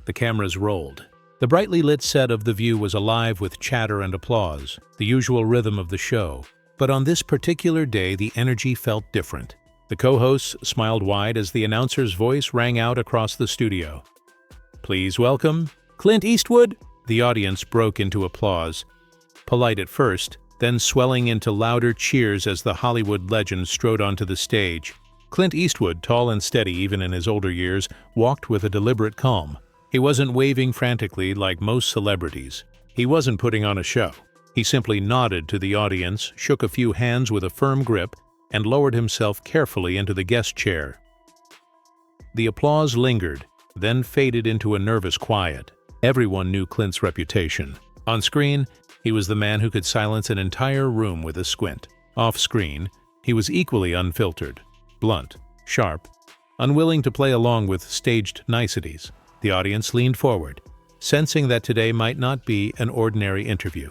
The cameras rolled. The brightly lit set of The View was alive with chatter and applause, the usual rhythm of the show. But on this particular day, the energy felt different. The co-hosts smiled wide as the announcer's voice rang out across the studio. "Please welcome Clint Eastwood!" The audience broke into applause, polite at first, then swelling into louder cheers as the Hollywood legend strode onto the stage. Clint Eastwood, tall and steady even in his older years, walked with a deliberate calm. He wasn't waving frantically like most celebrities. He wasn't putting on a show. He simply nodded to the audience, shook a few hands with a firm grip, and lowered himself carefully into the guest chair. The applause lingered, then faded into a nervous quiet. Everyone knew Clint's reputation. On screen, he was the man who could silence an entire room with a squint. Off-screen, he was equally unfiltered, blunt, sharp, unwilling to play along with staged niceties. The audience leaned forward, sensing that today might not be an ordinary interview.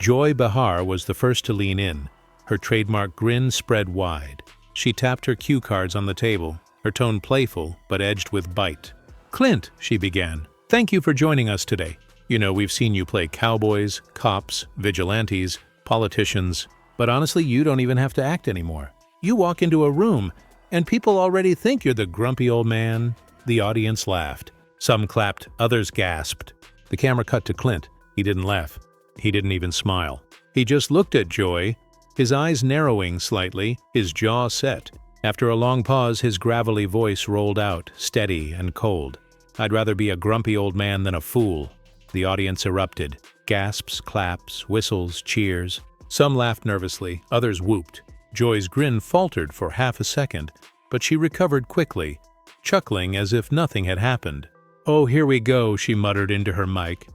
Joy Behar was the first to lean in, her trademark grin spread wide. She tapped her cue cards on the table, her tone playful but edged with bite. "Clint," she began, "thank you for joining us today. You know, we've seen you play cowboys, cops, vigilantes, politicians, but honestly, you don't even have to act anymore. You walk into a room, and people already think you're the grumpy old man." The audience laughed. Some clapped, others gasped. The camera cut to Clint. He didn't laugh. He didn't even smile. He just looked at Joy, his eyes narrowing slightly, his jaw set. After a long pause, his gravelly voice rolled out, steady and cold. "I'd rather be a grumpy old man than a fool." The audience erupted. Gasps, claps, whistles, cheers. Some laughed nervously, others whooped. Joy's grin faltered for half a second, but she recovered quickly, chuckling as if nothing had happened. "Oh, here we go," she muttered into her mic.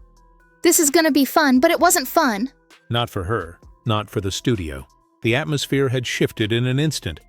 "This is gonna be fun, but it wasn't fun." Not for her, not for the studio. The atmosphere had shifted in an instant.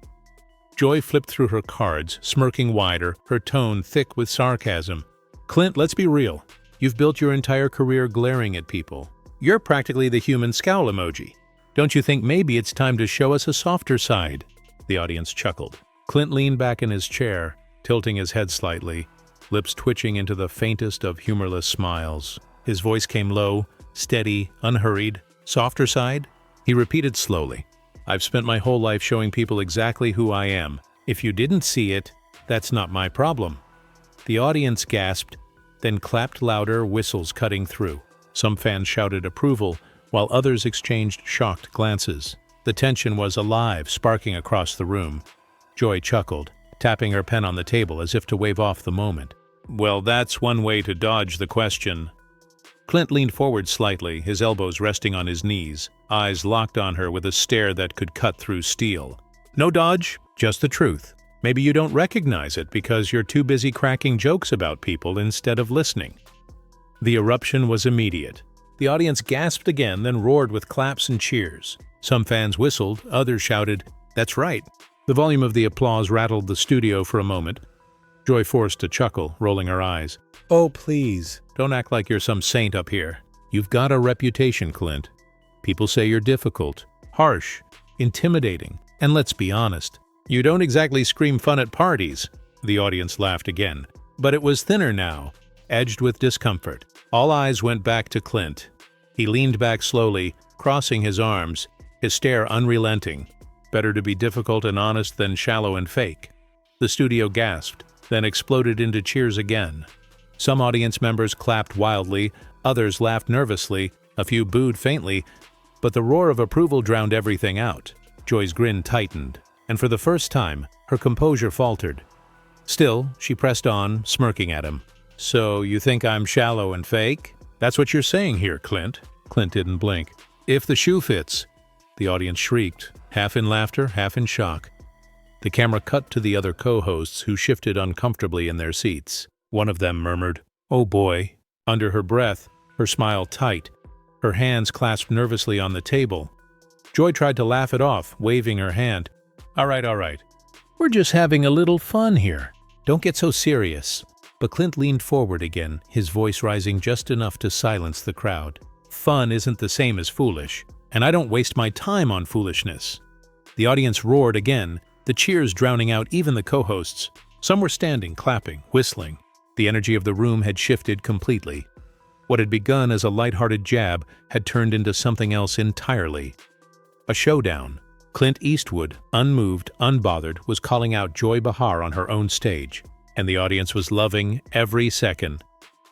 Joy flipped through her cards, smirking wider, her tone thick with sarcasm. "Clint, let's be real. You've built your entire career glaring at people. You're practically the human scowl emoji. Don't you think maybe it's time to show us a softer side?" The audience chuckled. Clint leaned back in his chair, tilting his head slightly, lips twitching into the faintest of humorless smiles. His voice came low, steady, unhurried. "Softer side?" He repeated slowly. "I've spent my whole life showing people exactly who I am. If you didn't see it, that's not my problem." The audience gasped, then clapped louder, whistles cutting through. Some fans shouted approval, while others exchanged shocked glances. The tension was alive, sparking across the room. Joy chuckled, tapping her pen on the table as if to wave off the moment. "Well, that's one way to dodge the question." Clint leaned forward slightly, his elbows resting on his knees, eyes locked on her with a stare that could cut through steel. "No dodge, just the truth. Maybe you don't recognize it because you're too busy cracking jokes about people instead of listening." The eruption was immediate. The audience gasped again, then roared with claps and cheers. Some fans whistled, others shouted, "That's right." The volume of the applause rattled the studio for a moment. Joy forced a chuckle, rolling her eyes. "Oh, please, don't act like you're some saint up here. You've got a reputation, Clint. People say you're difficult, harsh, intimidating, and let's be honest, you don't exactly scream fun at parties." The audience laughed again, but it was thinner now, edged with discomfort. All eyes went back to Clint. He leaned back slowly, crossing his arms, his stare unrelenting. Better to be difficult and honest than shallow and fake. The studio gasped, then exploded into cheers again. Some audience members clapped wildly, others laughed nervously, a few booed faintly, but the roar of approval drowned everything out. Joy's grin tightened, and for the first time, her composure faltered. Still, she pressed on, smirking at him. "So, you think I'm shallow and fake? That's what you're saying here, Clint." Clint didn't blink. "If the shoe fits." The audience shrieked, half in laughter, half in shock. The camera cut to the other co-hosts who shifted uncomfortably in their seats. One of them murmured, "Oh boy." Under her breath, her smile tight, her hands clasped nervously on the table. Joy tried to laugh it off, waving her hand. All right. We're just having a little fun here. Don't get so serious." But Clint leaned forward again, his voice rising just enough to silence the crowd. "Fun isn't the same as foolish, and I don't waste my time on foolishness." The audience roared again, the cheers drowning out even the co-hosts. Some were standing, clapping, whistling. The energy of the room had shifted completely. What had begun as a lighthearted jab had turned into something else entirely. A showdown. Clint Eastwood, unmoved, unbothered, was calling out Joy Behar on her own stage, and the audience was loving every second.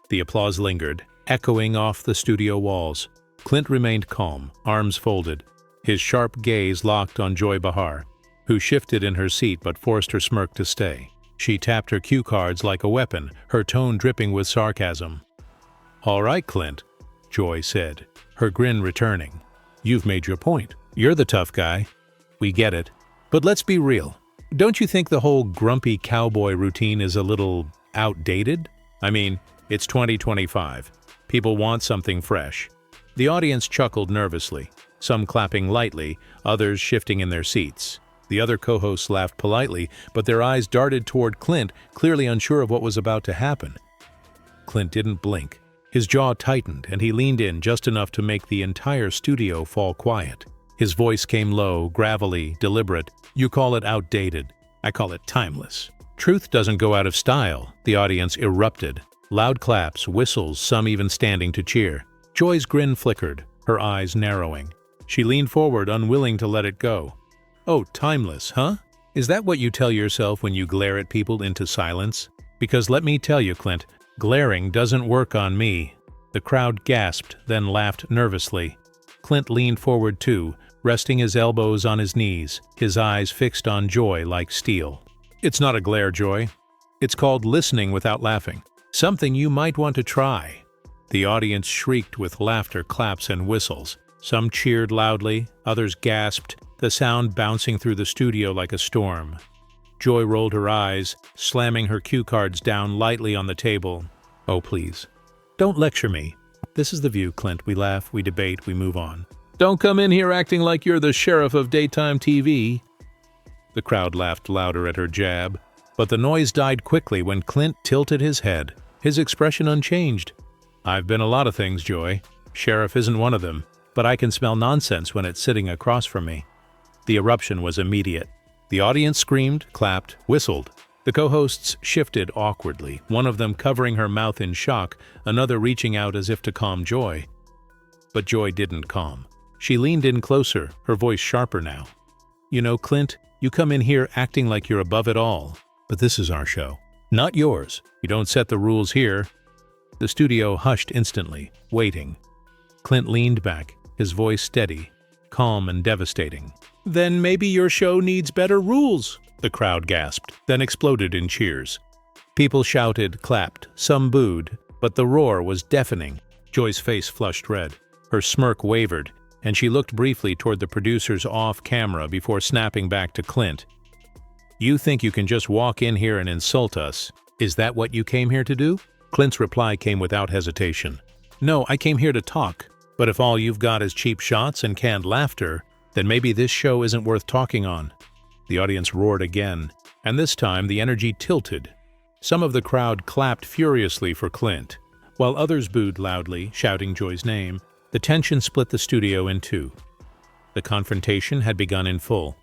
The applause lingered, echoing off the studio walls. Clint remained calm, arms folded, his sharp gaze locked on Joy Behar, who shifted in her seat but forced her smirk to stay. She tapped her cue cards like a weapon, her tone dripping with sarcasm. "All right, Clint," Joy said, her grin returning. "You've made your point. You're the tough guy. We get it. But let's be real. Don't you think the whole grumpy cowboy routine is a little outdated? I mean, it's 2025. People want something fresh." The audience chuckled nervously, some clapping lightly, others shifting in their seats. The other co-hosts laughed politely, but their eyes darted toward Clint, clearly unsure of what was about to happen. Clint didn't blink. His jaw tightened, and he leaned in just enough to make the entire studio fall quiet. His voice came low, gravelly, deliberate. "You call it outdated. I call it timeless." "Truth doesn't go out of style," the audience erupted. Loud claps, whistles, some even standing to cheer. Joy's grin flickered, her eyes narrowing. She leaned forward, unwilling to let it go. "Oh, timeless, huh? Is that what you tell yourself when you glare at people into silence? Because let me tell you, Clint, glaring doesn't work on me." The crowd gasped, then laughed nervously. Clint leaned forward too, resting his elbows on his knees, his eyes fixed on Joy like steel. "It's not a glare, Joy. It's called listening without laughing. Something you might want to try." The audience shrieked with laughter, claps, and whistles. Some cheered loudly, others gasped, the sound bouncing through the studio like a storm. Joy rolled her eyes, slamming her cue cards down lightly on the table. "Oh, please. Don't lecture me. This is The View, Clint. We laugh, we debate, we move on. Don't come in here acting like you're the sheriff of daytime TV." The crowd laughed louder at her jab, but the noise died quickly when Clint tilted his head, his expression unchanged. "I've been a lot of things, Joy. Sheriff isn't one of them, but I can smell nonsense when it's sitting across from me." The eruption was immediate. The audience screamed, clapped, whistled. The co-hosts shifted awkwardly, one of them covering her mouth in shock, another reaching out as if to calm Joy. But Joy didn't calm. She leaned in closer, her voice sharper now. "You know, Clint, you come in here acting like you're above it all. But this is our show, not yours. You don't set the rules here." The studio hushed instantly, waiting. Clint leaned back, his voice steady, calm and devastating. "Then maybe your show needs better rules," the crowd gasped, then exploded in cheers. People shouted, clapped, some booed, but the roar was deafening. Joy's face flushed red. Her smirk wavered, and she looked briefly toward the producers off camera before snapping back to Clint. "You think you can just walk in here and insult us? Is that what you came here to do?" Clint's reply came without hesitation. "No, I came here to talk. But if all you've got is cheap shots and canned laughter, then maybe this show isn't worth talking on." The audience roared again, and this time the energy tilted. Some of the crowd clapped furiously for Clint, while others booed loudly, shouting Joy's name. The tension split the studio in two. The confrontation had begun in full.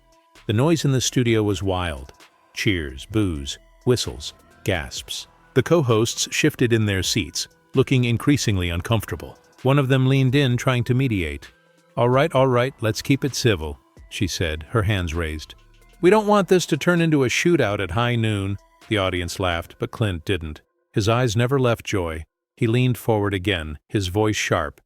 The noise in the studio was wild. Cheers, boos, whistles, gasps. The co-hosts shifted in their seats, looking increasingly uncomfortable. One of them leaned in, trying to mediate. All right, let's keep it civil," she said, her hands raised. "We don't want this to turn into a shootout at high noon." The audience laughed, but Clint didn't. His eyes never left Joy. He leaned forward again, his voice sharp.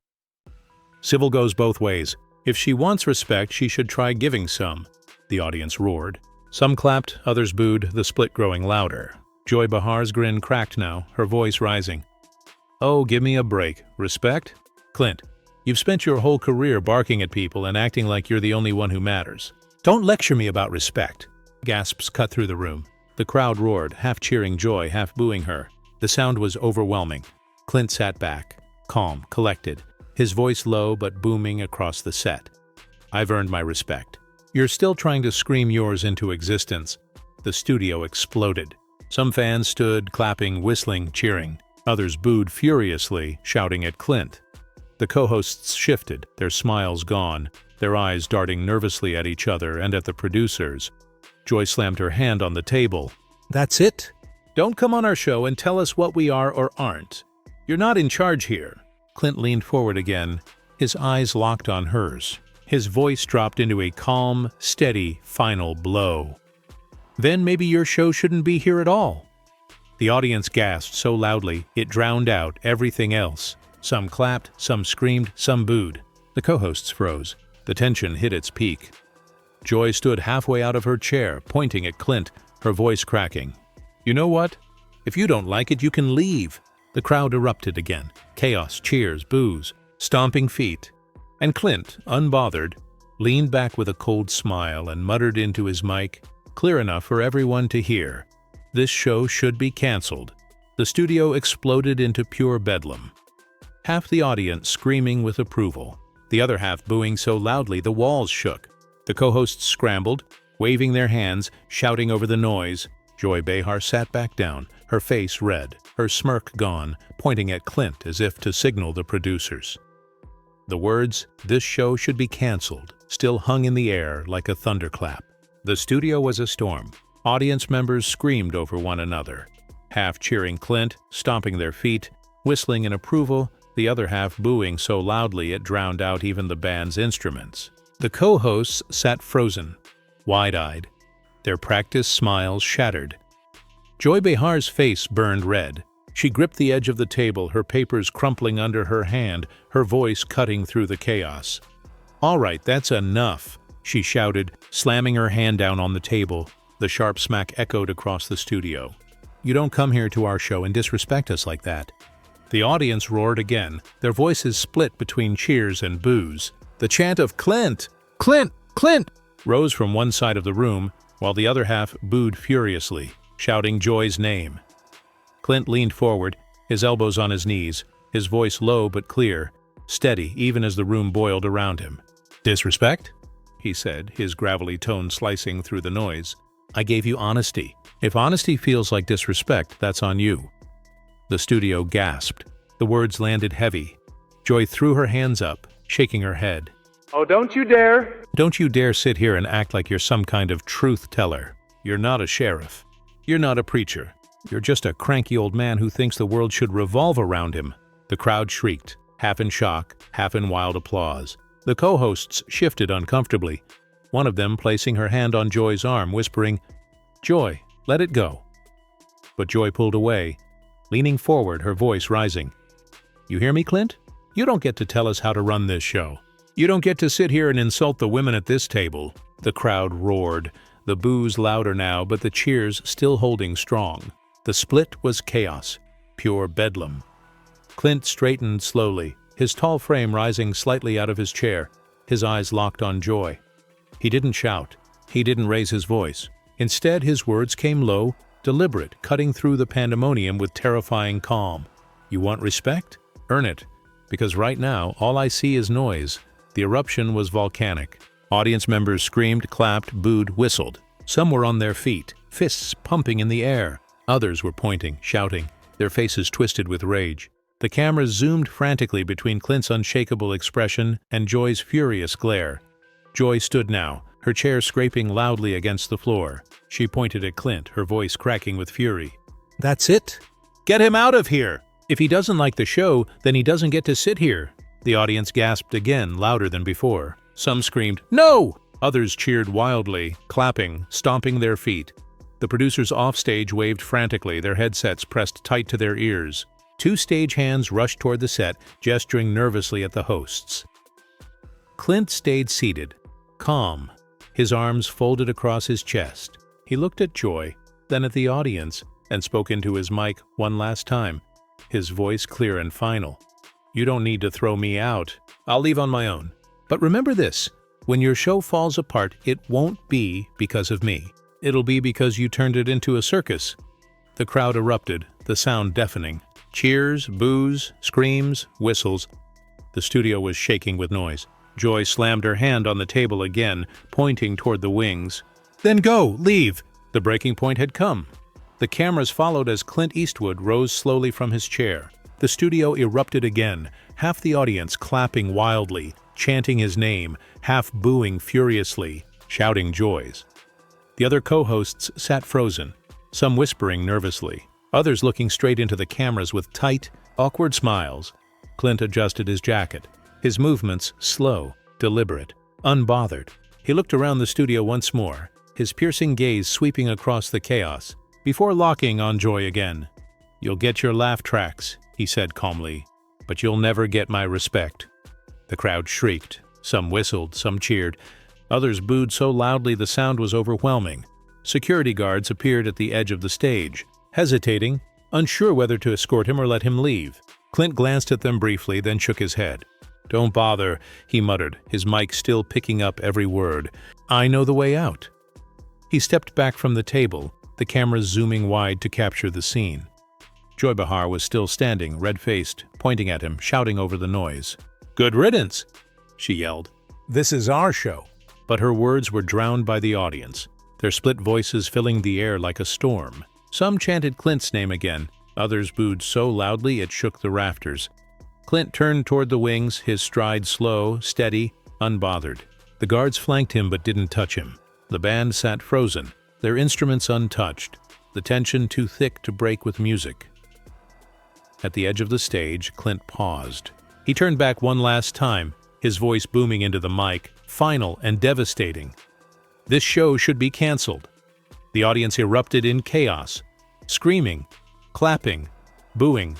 "Civil goes both ways. If she wants respect, she should try giving some." The audience roared. Some clapped, others booed, the split growing louder. Joy Behar's grin cracked now, her voice rising. "Oh, give me a break. Respect? Clint, you've spent your whole career barking at people and acting like you're the only one who matters. Don't lecture me about respect." Gasps cut through the room. The crowd roared, half cheering Joy, half booing her. The sound was overwhelming. Clint sat back, calm, collected, his voice low but booming across the set. "I've earned my respect. You're still trying to scream yours into existence." The studio exploded. Some fans stood, clapping, whistling, cheering. Others booed furiously, shouting at Clint. The co-hosts shifted, their smiles gone, their eyes darting nervously at each other and at the producers. Joy slammed her hand on the table. "That's it? Don't come on our show and tell us what we are or aren't. You're not in charge here." Clint leaned forward again, his eyes locked on hers. His voice dropped into a calm, steady, final blow. "Then maybe your show shouldn't be here at all." The audience gasped so loudly it drowned out everything else. Some clapped, some screamed, some booed. The co-hosts froze. The tension hit its peak. Joy stood halfway out of her chair, pointing at Clint, her voice cracking. "You know what? If you don't like it, you can leave." The crowd erupted again. Chaos, cheers, boos, stomping feet. And Clint, unbothered, leaned back with a cold smile and muttered into his mic, clear enough for everyone to hear, "This show should be canceled." The studio exploded into pure bedlam. Half the audience screaming with approval, the other half booing so loudly the walls shook. The co-hosts scrambled, waving their hands, shouting over the noise. Joy Behar sat back down, her face red, her smirk gone, pointing at Clint as if to signal the producers. The words, "This show should be canceled," still hung in the air like a thunderclap. The studio was a storm. Audience members screamed over one another, half cheering Clint, stomping their feet, whistling in approval, the other half booing so loudly it drowned out even the band's instruments. The co-hosts sat frozen, wide-eyed, their practiced smiles shattered. Joy Behar's face burned red. She gripped the edge of the table, her papers crumpling under her hand, her voice cutting through the chaos. "All right, that's enough," she shouted, slamming her hand down on the table. The sharp smack echoed across the studio. "You don't come here to our show and disrespect us like that." The audience roared again, their voices split between cheers and boos. The chant of "Clint! Clint! Clint!" rose from one side of the room, while the other half booed furiously, shouting Joy's name. Clint leaned forward, his elbows on his knees, his voice low but clear, steady even as the room boiled around him. "Disrespect?" he said, his gravelly tone slicing through the noise. "I gave you honesty. If honesty feels like disrespect, that's on you." The studio gasped. The words landed heavy. Joy threw her hands up, shaking her head. "Oh, don't you dare!" "Don't you dare sit here and act like you're some kind of truth teller. You're not a sheriff. You're not a preacher. You're just a cranky old man who thinks the world should revolve around him." The crowd shrieked, half in shock, half in wild applause. The co-hosts shifted uncomfortably, one of them placing her hand on Joy's arm, whispering, "Joy, let it go." But Joy pulled away, leaning forward, her voice rising. "You hear me, Clint? You don't get to tell us how to run this show. You don't get to sit here and insult the women at this table." The crowd roared, the boos louder now, but the cheers still holding strong. The split was chaos, pure bedlam. Clint straightened slowly, his tall frame rising slightly out of his chair, his eyes locked on Joy. He didn't shout. He didn't raise his voice. Instead, his words came low, deliberate, cutting through the pandemonium with terrifying calm. "You want respect? Earn it. Because right now, all I see is noise." The eruption was volcanic. Audience members screamed, clapped, booed, whistled. Some were on their feet, fists pumping in the air. Others were pointing, shouting, their faces twisted with rage. The cameras zoomed frantically between Clint's unshakable expression and Joy's furious glare. Joy stood now, her chair scraping loudly against the floor. She pointed at Clint, her voice cracking with fury. "That's it? Get him out of here! If he doesn't like the show, then he doesn't get to sit here." The audience gasped again, louder than before. Some screamed, "No!" Others cheered wildly, clapping, stomping their feet. The producers offstage waved frantically, their headsets pressed tight to their ears. Two stage hands rushed toward the set, gesturing nervously at the hosts. Clint stayed seated, calm, his arms folded across his chest. He looked at Joy, then at the audience, and spoke into his mic one last time, his voice clear and final. "You don't need to throw me out. I'll leave on my own. But remember this, when your show falls apart, it won't be because of me. It'll be because you turned it into a circus." The crowd erupted, the sound deafening. Cheers, boos, screams, whistles. The studio was shaking with noise. Joy slammed her hand on the table again, pointing toward the wings. "Then go, leave!" The breaking point had come. The cameras followed as Clint Eastwood rose slowly from his chair. The studio erupted again, half the audience clapping wildly, chanting his name, half booing furiously, shouting Joy's. The other co-hosts sat frozen, some whispering nervously, others looking straight into the cameras with tight, awkward smiles. Clint adjusted his jacket, his movements slow, deliberate, unbothered. He looked around the studio once more, his piercing gaze sweeping across the chaos, before locking on Joy again. "You'll get your laugh tracks," he said calmly, "but you'll never get my respect." The crowd shrieked. Some whistled, some cheered. Others booed so loudly the sound was overwhelming. Security guards appeared at the edge of the stage, hesitating, unsure whether to escort him or let him leave. Clint glanced at them briefly, then shook his head. "Don't bother," he muttered, his mic still picking up every word. "I know the way out." He stepped back from the table, the cameras zooming wide to capture the scene. Joy Behar was still standing, red-faced, pointing at him, shouting over the noise. "Good riddance!" she yelled. "This is our show." But her words were drowned by the audience, their split voices filling the air like a storm. Some chanted Clint's name again, others booed so loudly it shook the rafters. Clint turned toward the wings, his stride slow, steady, unbothered. The guards flanked him but didn't touch him. The band sat frozen, their instruments untouched, the tension too thick to break with music. At the edge of the stage, Clint paused. He turned back one last time, his voice booming into the mic, final and devastating. This show should be canceled. The audience erupted in chaos, screaming, clapping, booing,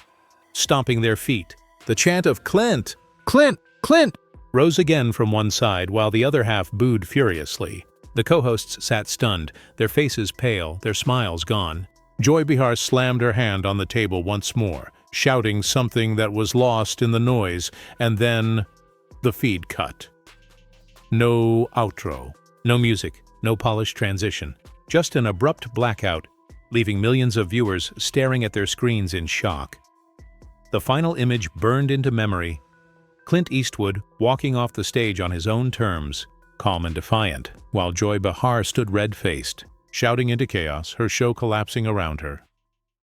stomping their feet. The chant of "Clint! Clint! Clint!" rose again from one side while the other half booed furiously. The co-hosts sat stunned, their faces pale, their smiles gone. Joy Behar slammed her hand on the table once more, shouting something that was lost in the noise, and then the feed cut. No outro, no music, no polished transition, just an abrupt blackout, leaving millions of viewers staring at their screens in shock. The final image burned into memory. Clint Eastwood walking off the stage on his own terms, calm and defiant, while Joy Behar stood red-faced, shouting into chaos, her show collapsing around her.